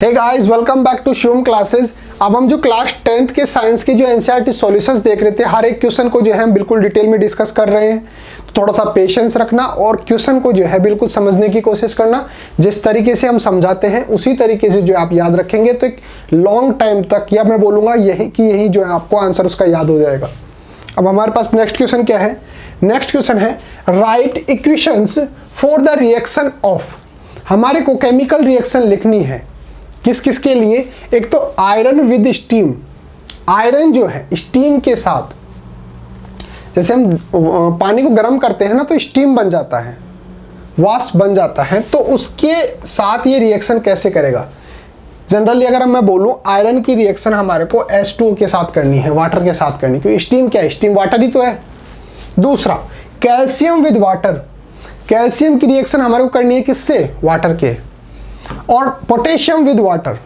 Hey guys, welcome back to Shivam classes. अब हम जो क्लास 10th के साइंस के जो एनसीईआरटी सॉल्यूशंस देख रहे थे, हर एक क्वेश्चन को जो है हम बिल्कुल डिटेल में डिस्कस कर रहे हैं। तो थोड़ा सा पेशेंस रखना और क्वेश्चन को जो है बिल्कुल समझने की कोशिश करना। जिस तरीके से हम समझाते हैं उसी तरीके से जो आप याद रखेंगे तो एक लॉन्ग टाइम तक, या मैं बोलूँगा यही जो है आपको आंसर उसका याद हो जाएगा। अब हमारे पास नेक्स्ट क्वेश्चन क्या है? नेक्स्ट क्वेश्चन है right equations for the reaction of. हमारे को केमिकल रिएक्शन लिखनी है किस किस के लिए? एक तो आयरन विद स्टीम, आयरन जो है स्टीम के साथ, जैसे हम पानी को गर्म करते हैं ना तो स्टीम बन जाता है, वाष्प बन जाता है, तो उसके साथ ये रिएक्शन कैसे करेगा? जनरली अगर मैं बोलूं आयरन की रिएक्शन हमारे को H2O के साथ करनी है, वाटर के साथ करनी है, क्योंकि स्टीम क्या है? स्टीम वाटर ही तो है। दूसरा कैल्शियम विद वाटर, कैल्शियम की रिएक्शन हमारे को करनी है किससे? वाटर के। और पोटेशियम विद वाटर,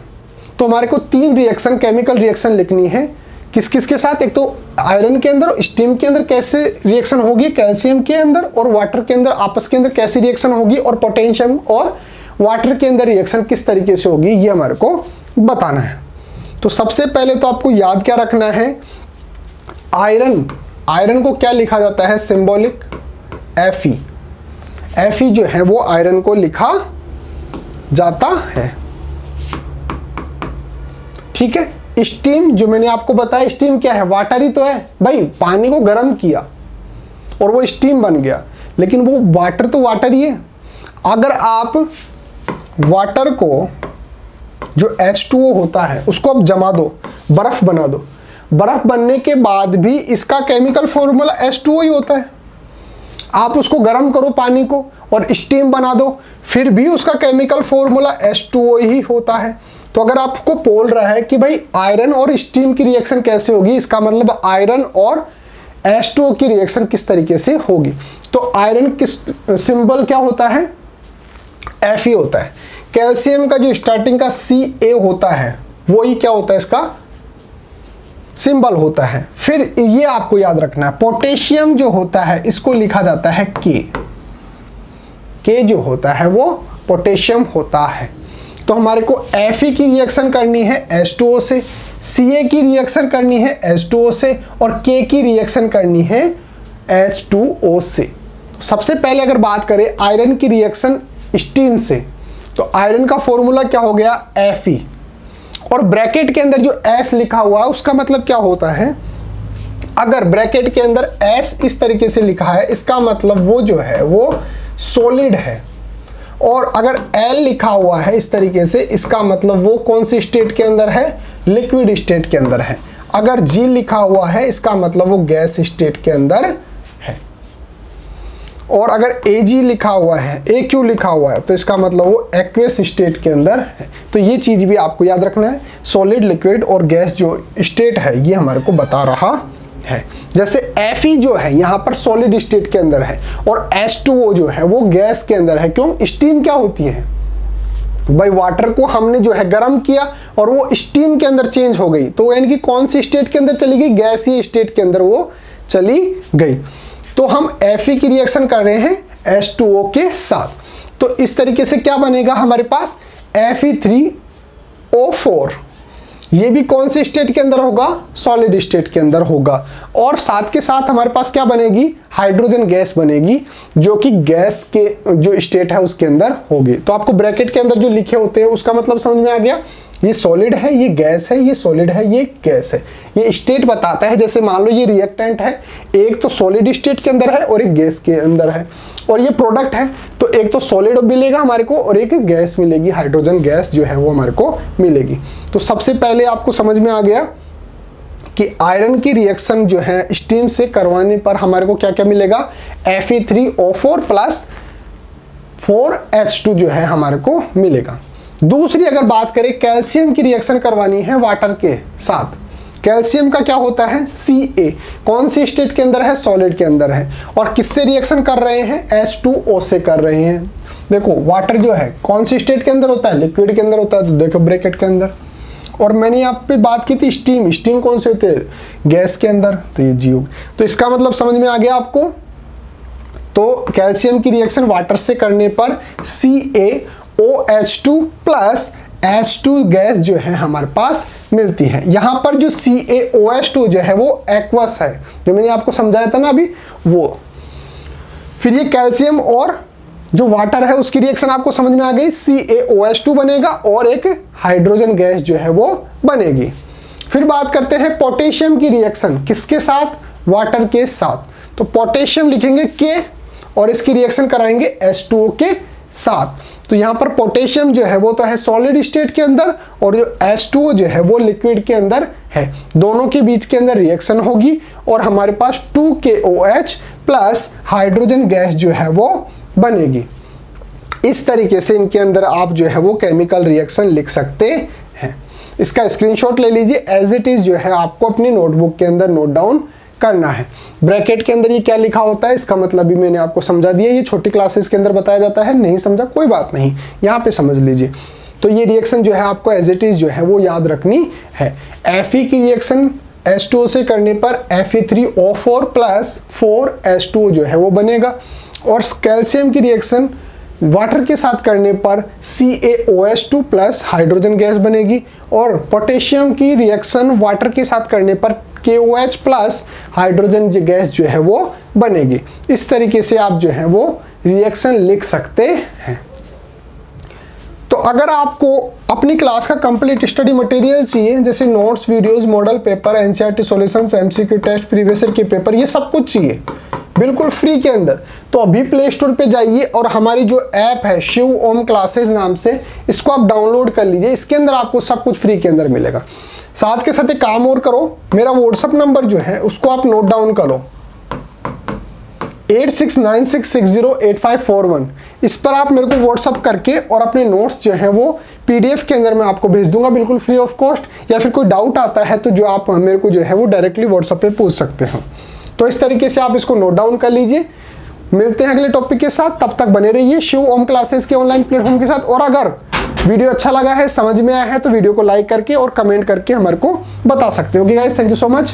तो हमारे को तीन रिएक्शन, केमिकल रिएक्शन लिखनी है किस किस के साथ? एक तो आयरन के अंदर, स्टीम के अंदर कैसे रिएक्शन होगी, कैल्शियम के अंदर और वाटर के अंदर आपस के अंदर कैसी रिएक्शन होगी, और पोटेशियम और वाटर के अंदर रिएक्शन किस तरीके से होगी, ये हमारे को बताना है। तो सबसे पहले तो आपको याद क्या रखना है? आयरन, आयरन को क्या लिखा जाता है? Symbolic Fe। Fe जो है वो आयरन को लिखा जाता है, ठीक है। स्टीम जो मैंने आपको बताया, स्टीम क्या है? वाटर ही तो है भाई। पानी को गर्म किया और वो स्टीम बन गया, लेकिन वो वाटर तो वाटर ही है। अगर आप वाटर को जो H2O होता है उसको आप जमा दो, बर्फ बना दो, बर्फ बनने के बाद भी इसका केमिकल फॉर्मूला H2O ही होता है। आप उसको गर्म करो पानी को और स्टीम बना दो, फिर भी उसका केमिकल फॉर्मूला H2O ही होता है। तो अगर आपको बोल रहा है कि भाई आयरन और स्टीम की रिएक्शन कैसे होगी, इसका मतलब आयरन और H2O की रिएक्शन किस तरीके से होगी। तो आयरन किस सिंबल क्या होता है? Fe होता है। कैल्शियम का जो स्टार्टिंग का Ca होता है वो ही क्या होता है? इसका सिंबल होता है। फिर ये आपको याद रखना है, पोटेशियम जो होता है इसको लिखा जाता है के जो होता है वो पोटेशियम होता है। तो हमारे को Fe की रिएक्शन करनी है H2O से, Ca की रिएक्शन करनी है H2O से, और K की रिएक्शन करनी है H2O से। सबसे पहले अगर बात करें आयरन की रिएक्शन स्टीम से, तो आयरन का फॉर्मूला क्या हो गया? Fe। और ब्रैकेट के अंदर जो S लिखा हुआ है उसका मतलब क्या होता है? अगर ब्रैकेट के अंदर S इस तरीके से लिखा है, इसका मतलब वो जो है वो सॉलिड है। और अगर L लिखा हुआ है इस तरीके से, इसका मतलब वो कौन सी स्टेट के अंदर है? लिक्विड स्टेट के अंदर है। अगर G लिखा हुआ है इसका मतलब वो गैस स्टेट के अंदर है। और अगर Ag लिखा हुआ है, AQ लिखा हुआ है, तो इसका मतलब वो एक्वेस स्टेट के अंदर है। तो ये चीज़ भी आपको याद रखना है। सॉलिड, लिक्विड और गैस जो स्टेट है ये हमारे को बता रहा है। जैसे Fe जो है यहाँ पर सॉलिड स्टेट के अंदर है और H2O जो है वो गैस के अंदर है। क्यों? स्टीम क्या होती है भाई? वाटर को हमने जो है गर्म किया और वो स्टीम के अंदर चेंज हो गई, तो यानी कि कौन सी स्टेट के अंदर चली गई? गैसीय स्टेट के अंदर वो चली गई। तो हम Fe की रिएक्शन कर रहे हैं H2O के साथ। तो इस तरीके से क्या बनेगा हमारे पास? Fe3O4। ये भी कौन से स्टेट के अंदर होगा? सॉलिड स्टेट के अंदर होगा। और साथ के साथ हमारे पास क्या बनेगी? हाइड्रोजन गैस बनेगी, जो कि गैस के जो स्टेट है उसके अंदर होगी। तो आपको ब्रैकेट के अंदर जो लिखे होते हैं उसका मतलब समझ में आ गया? ये सॉलिड है, ये गैस है, ये सॉलिड है, ये गैस है। ये स्टेट बताता है। जैसे मान लो ये रिएक्टेंट है, एक तो सॉलिड स्टेट के अंदर है और एक गैस के अंदर है, और ये प्रोडक्ट है, तो एक तो सॉलिड मिलेगा हमारे को और एक गैस मिलेगी, हाइड्रोजन गैस जो है वो हमारे को मिलेगी। तो सबसे पहले आपको समझ में आ गया कि आयरन की रिएक्शन जो है स्टीम से करवाने पर हमारे को क्या क्या मिलेगा? Fe3O4 प्लस 4H2 जो है हमारे को मिलेगा। दूसरी अगर बात करें कैल्शियम की रिएक्शन करवानी है वाटर के साथ, कैल्शियम का क्या होता है? Ca। कौन सी स्टेट के अंदर है? सॉलिड के अंदर है। और किससे रिएक्शन कर रहे हैं? H2O से कर रहे हैं। देखो वाटर जो है कौन सी स्टेट के अंदर होता है? लिक्विड के अंदर होता है, तो देखो ब्रैकेट के अंदर। और मैंने यहाँ पे बात की थी स्टीम, स्टीम कौन से होते हैं? गैस के अंदर, तो ये G होगा। तो इसका मतलब समझ में आ गया आपको? तो कैल्शियम की रिएक्शन वाटर से करने पर CaOH2 प्लस H2 गैस जो है हमारे पास मिलती है। यहां पर जो CaOH2 जो है वो एक्वस है, जो मैंने आपको समझाया था ना अभी वो। फिर ये कैल्शियम और जो वाटर है उसकी रिएक्शन आपको समझ में आ गई, CaOH2 बनेगा और एक हाइड्रोजन गैस जो है वो बनेगी। फिर बात करते हैं पोटेशियम की रिएक्शन, किसके साथ, वाटर के साथ। तो पोटेशियम लिखेंगे K और इसकी रिएक्शन कराएंगे H2O के साथ। तो यहां पर पोटेशियम जो है वो तो है सॉलिड स्टेट के अंदर और जो H2O जो है वो लिक्विड के अंदर है। दोनों के बीच के अंदर रिएक्शन होगी और हमारे पास 2KOH प्लस हाइड्रोजन गैस जो है वो बनेगी। इस तरीके से इनके अंदर आप जो है वो केमिकल रिएक्शन लिख सकते हैं। इसका स्क्रीनशॉट ले लीजिए, एज इट इज जो है आपको अपनी नोटबुक के अंदर नोट डाउन करना है। ब्रैकेट के अंदर ये क्या लिखा होता है इसका मतलब भी मैंने आपको समझा दिया, ये छोटी क्लासेस के अंदर बताया जाता है, नहीं समझा कोई बात नहीं, यहाँ पे समझ लीजिए। तो ये रिएक्शन जो है आपको एज इट इज जो है वो याद रखनी है। Fe की रिएक्शन H2O से करने पर Fe3O4 प्लस 4H2O जो है वो बनेगा और कैल्शियम की रिएक्शन वाटर के साथ करने पर CaOH2 प्लस हाइड्रोजन गैस बनेगी और पोटेशियम की रिएक्शन वाटर के साथ करने पर KOH प्लस हाइड्रोजन गैस जो है वो बनेगी। इस तरीके से आप जो है वो रिएक्शन लिख सकते हैं। तो अगर आपको अपनी क्लास का कंप्लीट स्टडी मटेरियल चाहिए, जैसे notes, videos, model paper, NCERT solutions, MCQ test, previous year के पेपर, ये सब कुछ चाहिए बिल्कुल फ्री के अंदर, तो अभी प्ले स्टोर पे जाइए और हमारी जो ऐप है शिव ओम क्लासेस नाम से, इसको आप डाउनलोड कर लीजिए। इसके अंदर आपको सब कुछ फ्री के अंदर मिलेगा। साथ के साथ एक काम और करो, मेरा व्हाट्सएप नंबर जो है उसको आप नोट डाउन करो, 8696608541। इस पर आप मेरे को व्हाट्सअप करके और अपने नोट्स जो हैं वो PDF के अंदर मैं आपको भेज दूंगा बिल्कुल फ्री ऑफ कॉस्ट। या फिर कोई डाउट आता है तो जो आप मेरे को जो है वो डायरेक्टली व्हाट्सएप पे पूछ सकते हो। तो इस तरीके से आप इसको नोट डाउन कर लीजिए। मिलते हैं अगले टॉपिक के साथ, तब तक बने रहिए शिव ओम क्लासेस के ऑनलाइन प्लेटफॉर्म के साथ। और अगर वीडियो अच्छा लगा है, समझ में आया है, तो वीडियो को लाइक करके और कमेंट करके हमारे को बता सकते हो। Okay guys, thank you so much.